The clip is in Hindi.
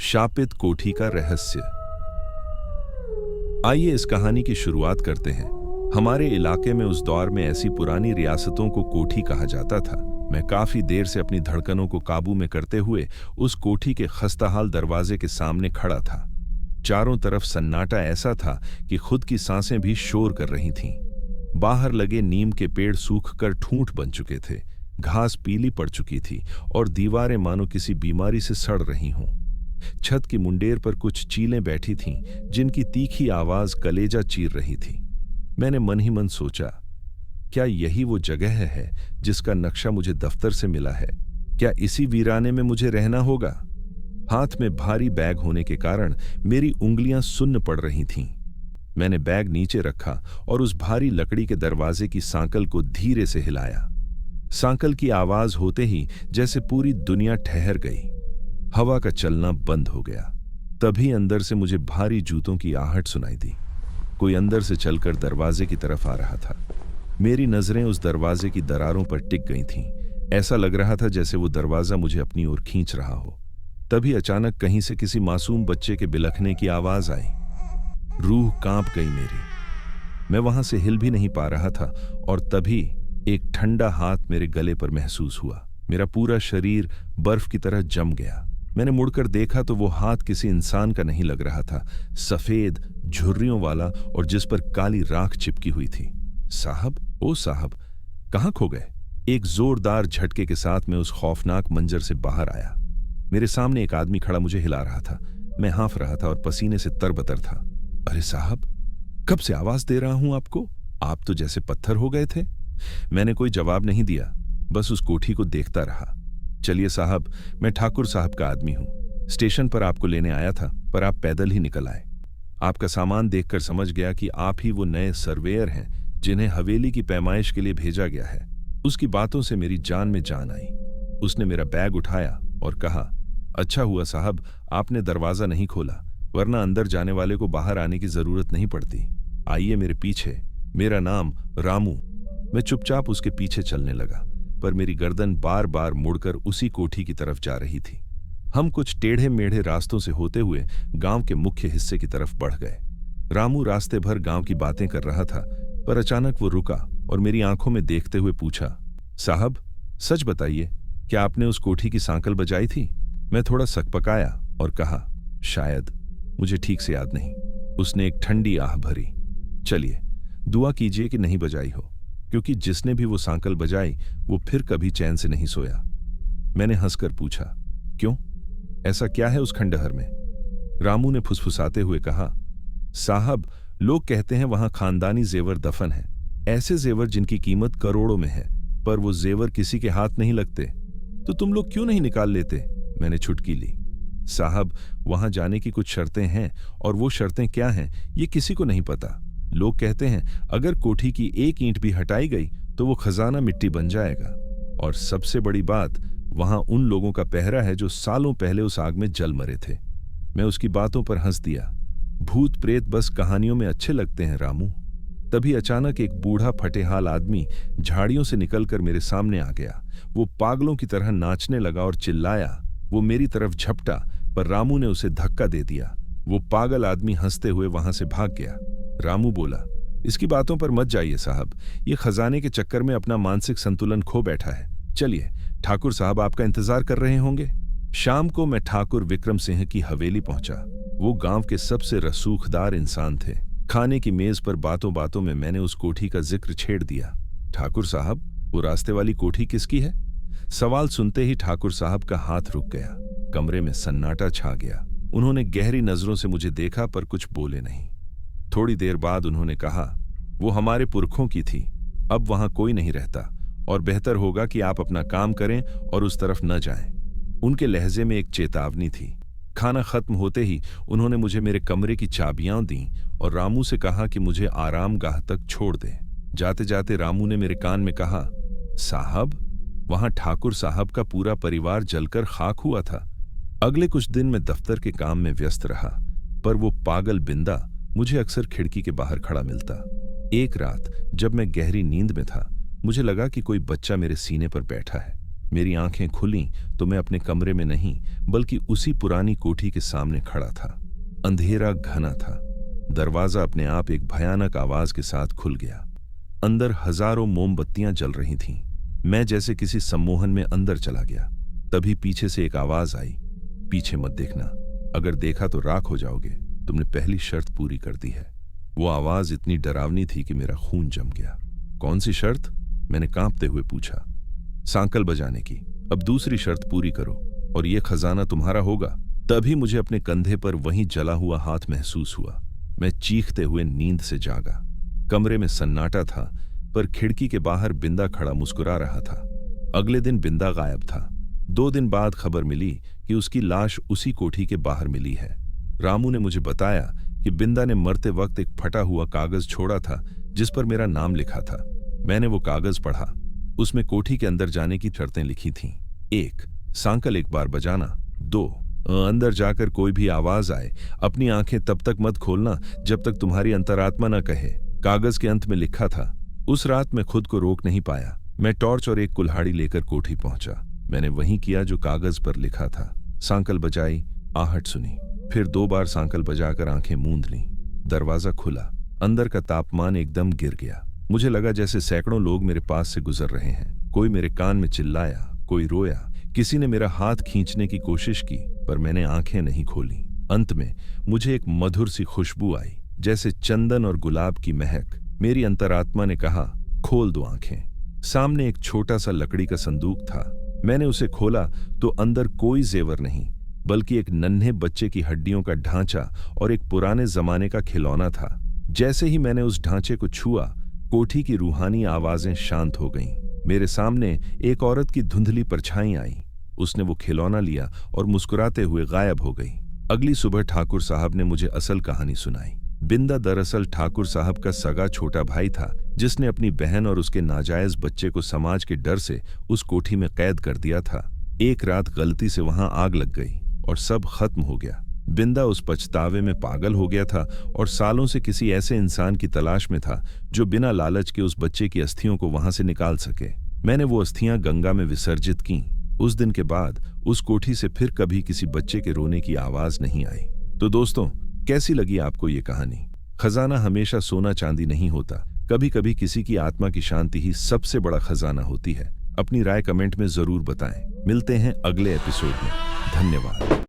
शापित कोठी का रहस्य। आइए इस कहानी की शुरुआत करते हैं। हमारे इलाके में उस दौर में ऐसी पुरानी रियासतों को कोठी कहा जाता था। मैं काफी देर से अपनी धड़कनों को काबू में करते हुए उस कोठी के खस्ताहाल दरवाजे के सामने खड़ा था। चारों तरफ सन्नाटा ऐसा था कि खुद की सांसें भी शोर कर रही थीं। बाहर लगे नीम के पेड़ सूखकर ठूंठ बन चुके थे, घास पीली पड़ चुकी थी और दीवारें मानो किसी बीमारी से सड़ रही हों। छत की मुंडेर पर कुछ चीलें बैठी थीं, जिनकी तीखी आवाज कलेजा चीर रही थी। मैंने मन ही मन सोचा, क्या यही वो जगह है जिसका नक्शा मुझे दफ्तर से मिला है? क्या इसी वीराने में मुझे रहना होगा? हाथ में भारी बैग होने के कारण मेरी उंगलियां सुन्न पड़ रही थीं। मैंने बैग नीचे रखा और उस भारी लकड़ी के दरवाजे की सांकल को धीरे से हिलाया। सांकल की आवाज होते ही जैसे पूरी दुनिया ठहर गई। हवा का चलना बंद हो गया। तभी अंदर से मुझे भारी जूतों की आहट सुनाई दी। कोई अंदर से चलकर दरवाजे की तरफ आ रहा था। मेरी नजरें उस दरवाजे की दरारों पर टिक गई थीं। ऐसा लग रहा था जैसे वो दरवाजा मुझे अपनी ओर खींच रहा हो। तभी अचानक कहीं से किसी मासूम बच्चे के बिलखने की आवाज आई। रूह कांप गई मेरी। मैं वहां से हिल भी नहीं पा रहा था और तभी एक ठंडा हाथ मेरे गले पर महसूस हुआ। मेरा पूरा शरीर बर्फ की तरह जम गया। मैंने मुड़कर देखा तो वो हाथ किसी इंसान का नहीं लग रहा था, सफेद झुर्रियों वाला और जिस पर काली राख चिपकी हुई थी। साहब, ओ साहब, कहां खो गए? एक जोरदार झटके के साथ मैं उस खौफनाक मंजर से बाहर आया। मेरे सामने एक आदमी खड़ा मुझे हिला रहा था। मैं हाँफ रहा था और पसीने से तरबतर था। अरे साहब, कब से आवाज दे रहा हूं आपको? आप तो जैसे पत्थर हो गए थे। मैंने कोई जवाब नहीं दिया, बस उस कोठी को देखता रहा। चलिए साहब, मैं ठाकुर साहब का आदमी हूं। स्टेशन पर आपको लेने आया था, पर आप पैदल ही निकल आए। आपका सामान देखकर समझ गया कि आप ही वो नए सर्वेयर हैं जिन्हें हवेली की पैमाइश के लिए भेजा गया है। उसकी बातों से मेरी जान में जान आई। उसने मेरा बैग उठाया और कहा, अच्छा हुआ साहब आपने दरवाजा नहीं खोला, वरना अंदर जाने वाले को बाहर आने की जरूरत नहीं पड़ती। आइए मेरे पीछे। मेरा नाम रामू। मैं चुपचाप उसके पीछे चलने लगा, पर मेरी गर्दन बार बार मुड़कर उसी कोठी की तरफ जा रही थी। हम कुछ टेढ़े मेढ़े रास्तों से होते हुए गांव के मुख्य हिस्से की तरफ बढ़ गए। रामू रास्ते भर गांव की बातें कर रहा था, पर अचानक वो रुका और मेरी आंखों में देखते हुए पूछा, साहब सच बताइए, क्या आपने उस कोठी की सांकल बजाई थी? मैं थोड़ा सकपकाया और कहा, शायद, मुझे ठीक से याद नहीं। उसने एक ठंडी आह भरी। चलिए, दुआ कीजिए कि नहीं बजाई हो, क्योंकि जिसने भी वो सांकल बजाई वो फिर कभी चैन से नहीं सोया। मैंने हंसकर पूछा, क्यों? ऐसा क्या है उस खंडहर में? रामू ने फुसफुसाते हुए कहा, साहब लोग कहते हैं वहां खानदानी जेवर दफन है, ऐसे जेवर जिनकी कीमत करोड़ों में है, पर वो जेवर किसी के हाथ नहीं लगते। तो तुम लोग क्यों नहीं निकाल लेते? मैंने छुटकी ली। साहब, वहां जाने की कुछ शर्तें हैं, और वो शर्तें क्या हैं ये किसी को नहीं पता। लोग कहते हैं अगर कोठी की एक ईंट भी हटाई गई तो वो खजाना मिट्टी बन जाएगा। और सबसे बड़ी बात, वहां उन लोगों का पहरा है जो सालों पहले उस आग में जल मरे थे। मैं उसकी बातों पर हंस दिया। भूत प्रेत बस कहानियों में अच्छे लगते हैं रामू। तभी अचानक एक बूढ़ा फटेहाल आदमी झाड़ियों से निकलकर मेरे सामने आ गया। वो पागलों की तरह नाचने लगा और चिल्लाया। वो मेरी तरफ झपटा, पर रामू ने उसे धक्का दे दिया। वो पागल आदमी हंसते हुए वहां से भाग गया। रामू बोला, इसकी बातों पर मत जाइए साहब, ये खजाने के चक्कर में अपना मानसिक संतुलन खो बैठा है। चलिए, ठाकुर साहब आपका इंतजार कर रहे होंगे। शाम को मैं ठाकुर विक्रम सिंह की हवेली पहुंचा। वो गांव के सबसे रसूखदार इंसान थे। खाने की मेज पर बातों बातों में मैंने उस कोठी का जिक्र छेड़ दिया। ठाकुर साहब, वो रास्ते वाली कोठी किसकी है? सवाल सुनते ही ठाकुर साहब का हाथ रुक गया। कमरे में सन्नाटा छा गया। उन्होंने गहरी नजरों से मुझे देखा, पर कुछ बोले नहीं। थोड़ी देर बाद उन्होंने कहा, वो हमारे पुरखों की थी, अब वहां कोई नहीं रहता, और बेहतर होगा कि आप अपना काम करें और उस तरफ न जाएं। उनके लहजे में एक चेतावनी थी। खाना खत्म होते ही उन्होंने मुझे मेरे कमरे की चाबियां दी और रामू से कहा कि मुझे आरामगाह तक छोड़ दे। जाते जाते रामू ने मेरे कान में कहा, साहब, वहां ठाकुर साहब का पूरा परिवार जलकर खाक हुआ था। अगले कुछ दिन मैं दफ्तर के काम में व्यस्त रहा, पर वो पागल बिंदा मुझे अक्सर खिड़की के बाहर खड़ा मिलता। एक रात जब मैं गहरी नींद में था, मुझे लगा कि कोई बच्चा मेरे सीने पर बैठा है। मेरी आंखें खुलीं तो मैं अपने कमरे में नहीं बल्कि उसी पुरानी कोठी के सामने खड़ा था। अंधेरा घना था। दरवाजा अपने आप एक भयानक आवाज के साथ खुल गया। अंदर हजारों मोमबत्तियां जल रही थीं। मैं जैसे किसी सम्मोहन में अंदर चला गया। तभी पीछे से एक आवाज आई, पीछे मत देखना, अगर देखा तो राख हो जाओगे, तुमने पहली शर्त पूरी कर दी है। वो आवाज इतनी डरावनी थी कि मेरा खून जम गया। कौन सी शर्त? मैंने कांपते हुए पूछा। सांकल बजाने की। अब दूसरी शर्त पूरी करो और ये खजाना तुम्हारा होगा। तभी मुझे अपने कंधे पर वहीं जला हुआ हाथ महसूस हुआ। मैं चीखते हुए नींद से जागा। कमरे में सन्नाटा था, पर खिड़की के बाहर बिंदा खड़ा मुस्कुरा रहा था। अगले दिन बिंदा गायब था। 2 दिन बाद खबर मिली कि उसकी लाश उसी कोठी के बाहर मिली है। रामू ने मुझे बताया कि बिंदा ने मरते वक्त एक फटा हुआ कागज छोड़ा था जिस पर मेरा नाम लिखा था। मैंने वो कागज पढ़ा। उसमें कोठी के अंदर जाने की शर्तें लिखी थीं। 1. सांकल एक बार बजाना। 2. अंदर जाकर कोई भी आवाज आए, अपनी आंखें तब तक मत खोलना जब तक तुम्हारी अंतरात्मा न कहे। कागज के अंत में लिखा था। उस रात मैं खुद को रोक नहीं पाया। मैं टॉर्च और एक कुल्हाड़ी लेकर कोठी पहुंचा। मैंने वही किया जो कागज पर लिखा था। सांकल बजाई, आहट सुनी, फिर 2 बार सांकल बजाकर आंखें मूंद लीं। दरवाजा खुला। अंदर का तापमान एकदम गिर गया। मुझे लगा जैसे सैकड़ों लोग मेरे पास से गुजर रहे हैं। कोई मेरे कान में चिल्लाया, कोई रोया, किसी ने मेरा हाथ खींचने की कोशिश की, पर मैंने आंखें नहीं खोली। अंत में मुझे एक मधुर सी खुशबू आई, जैसे चंदन और गुलाब की महक। मेरी अंतरात्मा ने कहा, खोल दो आंखें। सामने एक छोटा सा लकड़ी का संदूक था। मैंने उसे खोला तो अंदर कोई जेवर नहीं, बल्कि एक नन्हे बच्चे की हड्डियों का ढांचा और एक पुराने जमाने का खिलौना था। जैसे ही मैंने उस ढांचे को छुआ, कोठी की रूहानी आवाजें शांत हो गईं। मेरे सामने एक औरत की धुंधली परछाई आई। उसने वो खिलौना लिया और मुस्कुराते हुए गायब हो गई। अगली सुबह ठाकुर साहब ने मुझे असल कहानी सुनाई। बिंदा दरअसल ठाकुर साहब का सगा छोटा भाई था, जिसने अपनी बहन और उसके नाजायज बच्चे को समाज के डर से उस कोठी में कैद कर दिया था। एक रात गलती से वहां आग लग गई और सब खत्म हो गया। बिंदा उस पछतावे में पागल हो गया था और सालों से किसी ऐसे इंसान की तलाश में था जो बिना लालच के उस बच्चे की अस्थियों को वहां से निकाल सके। मैंने वो अस्थियां गंगा में विसर्जित की। उस दिन के बाद उस कोठी से फिर कभी किसी बच्चे के रोने की आवाज नहीं आई। तो दोस्तों, कैसी लगी आपको ये कहानी? खजाना हमेशा सोना चांदी नहीं होता। कभी कभी किसी की आत्मा की शांति ही सबसे बड़ा खजाना होती है। अपनी राय कमेंट में जरूर बताएं। मिलते हैं अगले एपिसोड में। धन्यवाद।